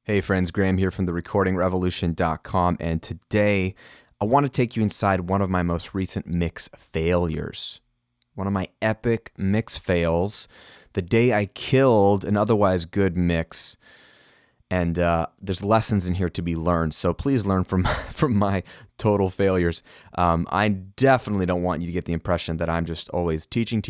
Hey friends, Graham here from therecordingrevolution.com, and today I want to take you inside one of my most recent mix failures. One of my epic mix fails, the day I killed an otherwise good mix. And there's lessons in here to be learned, so please learn from my total failures. I definitely don't want you to get the impression that I'm just always teaching,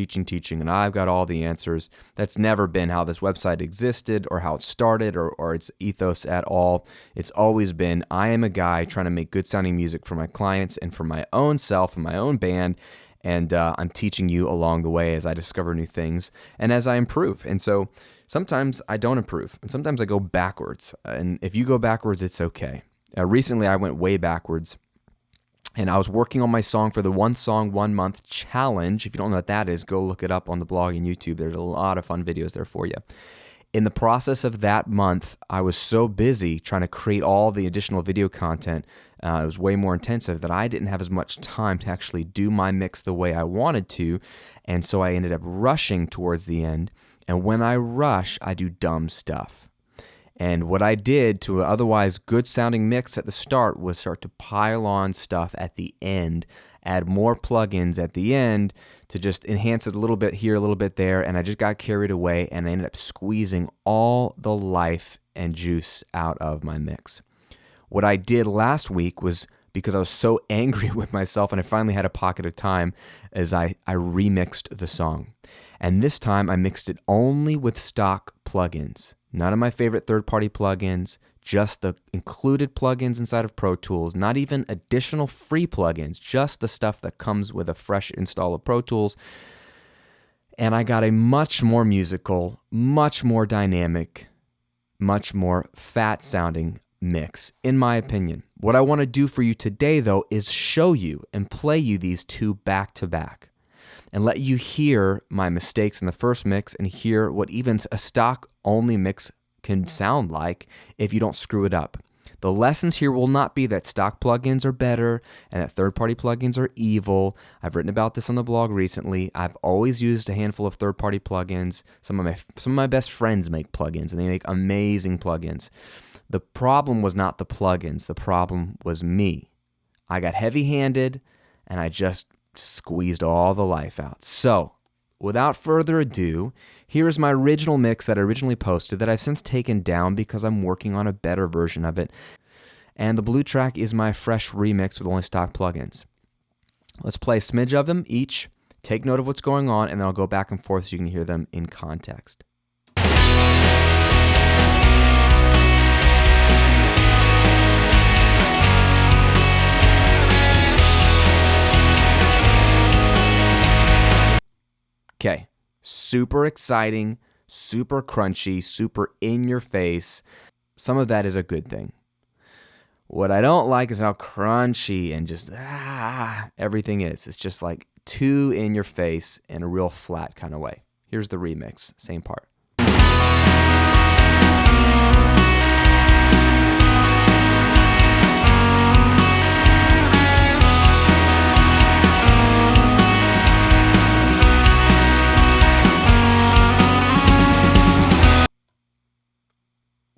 and I've got all the answers. That's never been how this website existed or how it started or its ethos at all. It's always been, I am a guy trying to make good-sounding music for my clients and for my own self and my own band, and I'm teaching you along the way as I discover new things and as I improve. And so sometimes I don't improve, and sometimes I go backwards. And if you go backwards, it's okay. Recently, I went way backwards, and I was working on my song for the One Song, 1 Month Challenge. If you don't know what that is, go look it up on the blog and YouTube. There's a lot of fun videos there for you. In the process of that month, I was so busy trying to create all the additional video content. It was way more intensive that I didn't have as much time to actually do my mix the way I wanted to. And so I ended up rushing towards the end. And when I rush, I do dumb stuff. And what I did to an otherwise good sounding mix at the start was start to pile on stuff at the end, add more plugins at the end to just enhance it a little bit here, a little bit there, and I just got carried away and I ended up squeezing all the life and juice out of my mix. What I did last week was, because I was so angry with myself and I finally had a pocket of time, is I remixed the song. And this time I mixed it only with stock plugins. None of my favorite third-party plugins, just the included plugins inside of Pro Tools, not even additional free plugins, just the stuff that comes with a fresh install of Pro Tools. And I got a much more musical, much more dynamic, much more fat-sounding mix, in my opinion. What I want to do for you today, though, is show you and play you these two back-to-back and let you hear my mistakes in the first mix and hear what even a stock-only mix can sound like if you don't screw it up. The lessons here will not be that stock plugins are better and that third-party plugins are evil. I've written about this on the blog recently. I've always used a handful of third-party plugins. Some of my best friends make plugins, and they make amazing plugins. The problem was not the plugins. The problem was me. I got heavy-handed, and I just squeezed all the life out. So, without further ado, here is my original mix that I originally posted that I've since taken down because I'm working on a better version of it. And the blue track is my fresh remix with only stock plugins. Let's play a smidge of them each, take note of what's going on, and then I'll go back and forth so you can hear them in context. Okay, super exciting, super crunchy, super in your face. Some of that is a good thing. What I don't like is how crunchy and just everything is. It's just like too in your face in a real flat kind of way. Here's the remix, same part.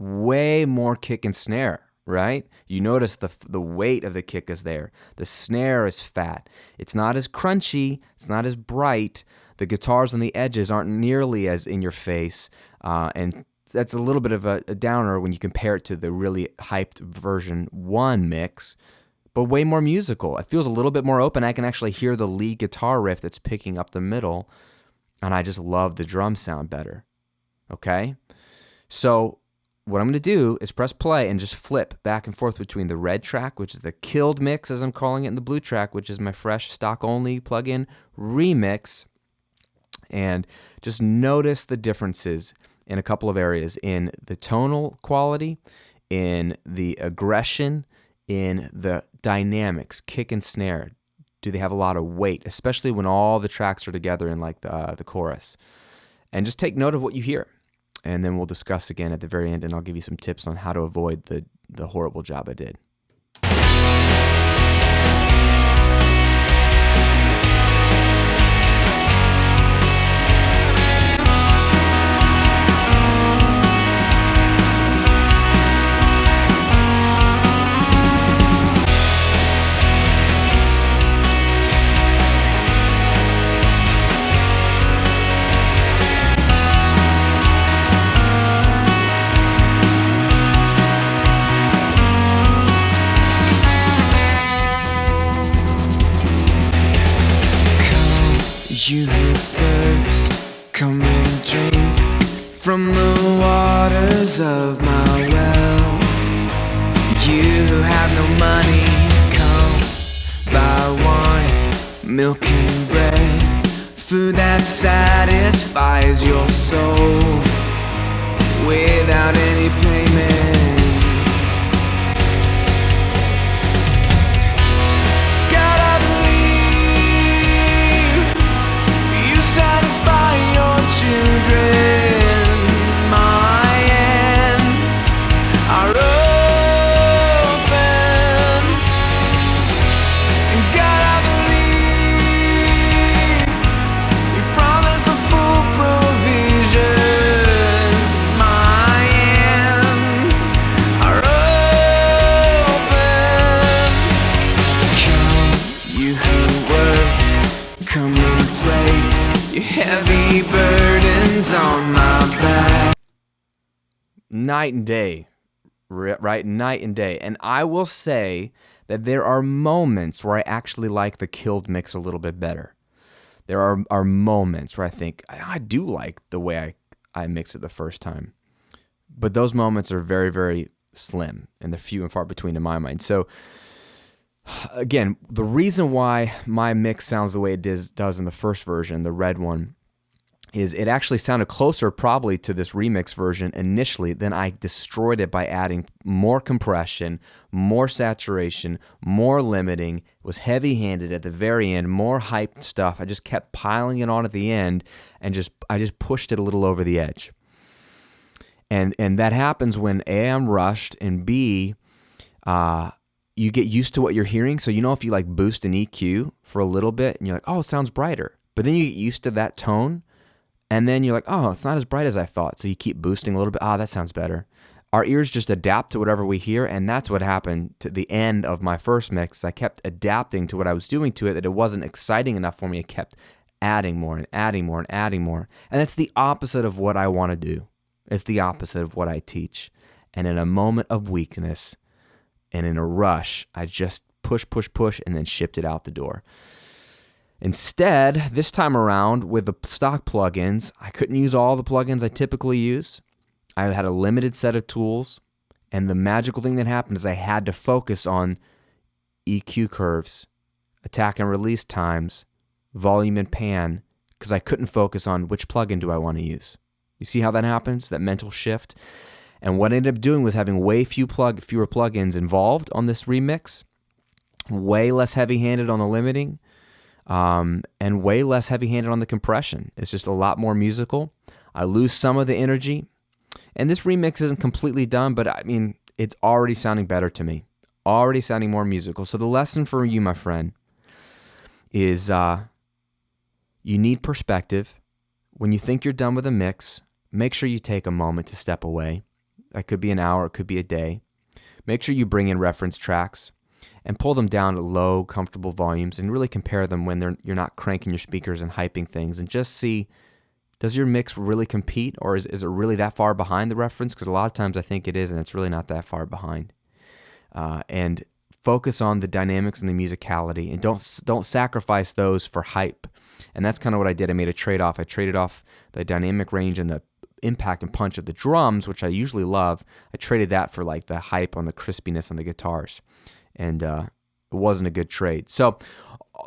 Way more kick and snare, right? You notice the weight of the kick is there. The snare is fat. It's not as crunchy. It's not as bright. The guitars on the edges aren't nearly as in your face. And that's a little bit of a downer when you compare it to the really hyped version 1 mix, but way more musical. It feels a little bit more open. I can actually hear the lead guitar riff that's picking up the middle, and I just love the drum sound better. Okay? So what I'm going to do is press play and just flip back and forth between the red track, which is the killed mix, as I'm calling it, and the blue track, which is my fresh stock-only plugin remix. And just notice the differences in a couple of areas, in the tonal quality, in the aggression, in the dynamics, kick and snare. Do they have a lot of weight, especially when all the tracks are together in like the chorus? And just take note of what you hear. And then we'll discuss again at the very end, and I'll give you some tips on how to avoid the horrible job I did. You who have no money, come buy wine, milk and bread, food that satisfies your soul without any payment. God, I believe you satisfy your children. My hands are open, and God, I believe you promise a full provision. My hands are open. Come, you who work, come and place your heavy burdens on my back. Night and day, right? Night and day. And I will say that there are moments where I actually like the Killed mix a little bit better. There are moments where I think I do like the way I mixed it the first time. But those moments are very, very slim, and they're few and far between in my mind. So again, the reason why my mix sounds the way it does in the first version, the red one, is it actually sounded closer probably to this remix version initially. Then I destroyed it by adding more compression, more saturation, more limiting. It was heavy-handed at the very end, more hyped stuff. I just kept piling it on at the end, and I just pushed it a little over the edge. And that happens when A, I'm rushed, and B, you get used to what you're hearing. So if you like boost an EQ for a little bit, and you're like, oh, it sounds brighter. But then you get used to that tone, and then you're like, oh, it's not as bright as I thought. So you keep boosting a little bit. That sounds better. Our ears just adapt to whatever we hear, and that's what happened to the end of my first mix. I kept adapting to what I was doing to it, that it wasn't exciting enough for me. I kept adding more and adding more and adding more. And that's the opposite of what I want to do. It's the opposite of what I teach. And in a moment of weakness and in a rush, I just push, and then shipped it out the door. Instead, this time around with the stock plugins, I couldn't use all the plugins I typically use. I had a limited set of tools, and the magical thing that happened is I had to focus on EQ curves, attack and release times, volume and pan, because I couldn't focus on which plugin do I want to use. You see how that happens, that mental shift? And what I ended up doing was having way fewer plugins involved on this remix, way less heavy-handed on the limiting, and way less heavy-handed on the compression. It's just a lot more musical. I lose some of the energy. And this remix isn't completely done, but I mean, it's already sounding better to me. Already sounding more musical. So the lesson for you, my friend, is you need perspective. When you think you're done with a mix, make sure you take a moment to step away. That could be an hour, it could be a day. Make sure you bring in reference tracks and pull them down to low, comfortable volumes and really compare them when you're not cranking your speakers and hyping things, and just see, does your mix really compete, or is it really that far behind the reference? Because a lot of times I think it is, and it's really not that far behind. And focus on the dynamics and the musicality, and don't sacrifice those for hype. And that's kind of what I did. I made a trade-off. I traded off the dynamic range and the impact and punch of the drums, which I usually love. I traded that for like the hype on the crispiness on the guitars. And it wasn't a good trade. So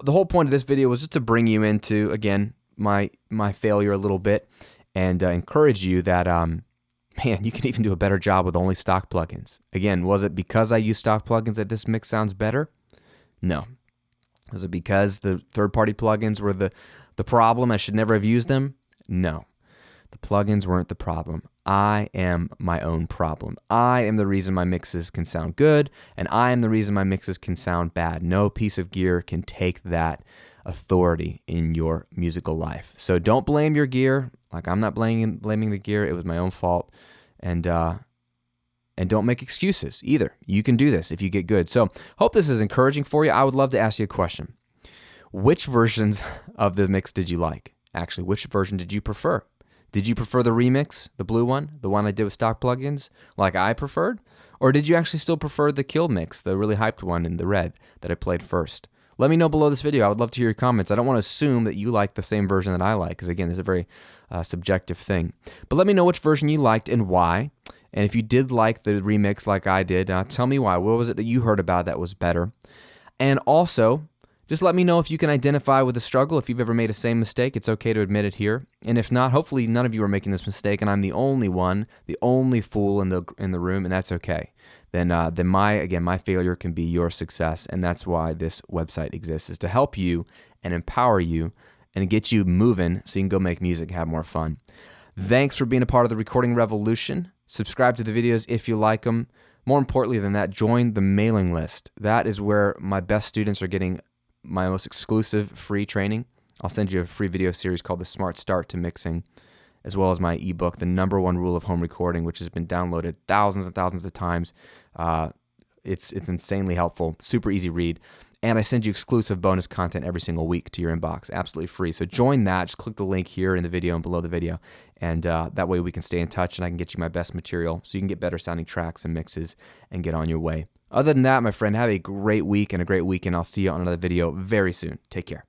the whole point of this video was just to bring you into, again, my failure a little bit, and encourage you that, man, you can even do a better job with only stock plugins. Again, was it because I use stock plugins that this mix sounds better? No. Was it because the third-party plugins were the problem? I should never have used them? No. The plugins weren't the problem. I am my own problem. I am the reason my mixes can sound good, and I am the reason my mixes can sound bad. No piece of gear can take that authority in your musical life. So don't blame your gear. Like, I'm not blaming the gear. It was my own fault. And don't make excuses either. You can do this if you get good. So hope this is encouraging for you. I would love to ask you a question. Which versions of the mix did you like? Actually, which version did you prefer? Did you prefer the remix, the blue one, the one I did with stock plugins, like I preferred? Or did you actually still prefer the Killed mix, the really hyped one in the red that I played first? Let me know below this video. I would love to hear your comments. I don't want to assume that you like the same version that I like, because again, this is a very subjective thing. But let me know which version you liked and why. And if you did like the remix like I did, tell me why. What was it that you heard about that was better? And also, just let me know if you can identify with the struggle. If you've ever made a same mistake, it's okay to admit it here. And if not, hopefully none of you are making this mistake, and I'm the only one, the only fool in the room, and that's okay. Then my failure can be your success, and that's why this website exists, is to help you and empower you and get you moving so you can go make music, have more fun. Thanks for being a part of the Recording Revolution. Subscribe to the videos if you like them. More importantly than that, join the mailing list. That is where my best students are getting my most exclusive free training. I'll send you a free video series called The Smart Start to Mixing, as well as my ebook, The Number One Rule of Home Recording, which has been downloaded thousands and thousands of times. It's insanely helpful, super easy read. And I send you exclusive bonus content every single week to your inbox, absolutely free. So join that. Just click the link here in the video and below the video. And that way we can stay in touch and I can get you my best material so you can get better sounding tracks and mixes and get on your way. Other than that, my friend, have a great week and a great weekend. I'll see you on another video very soon. Take care.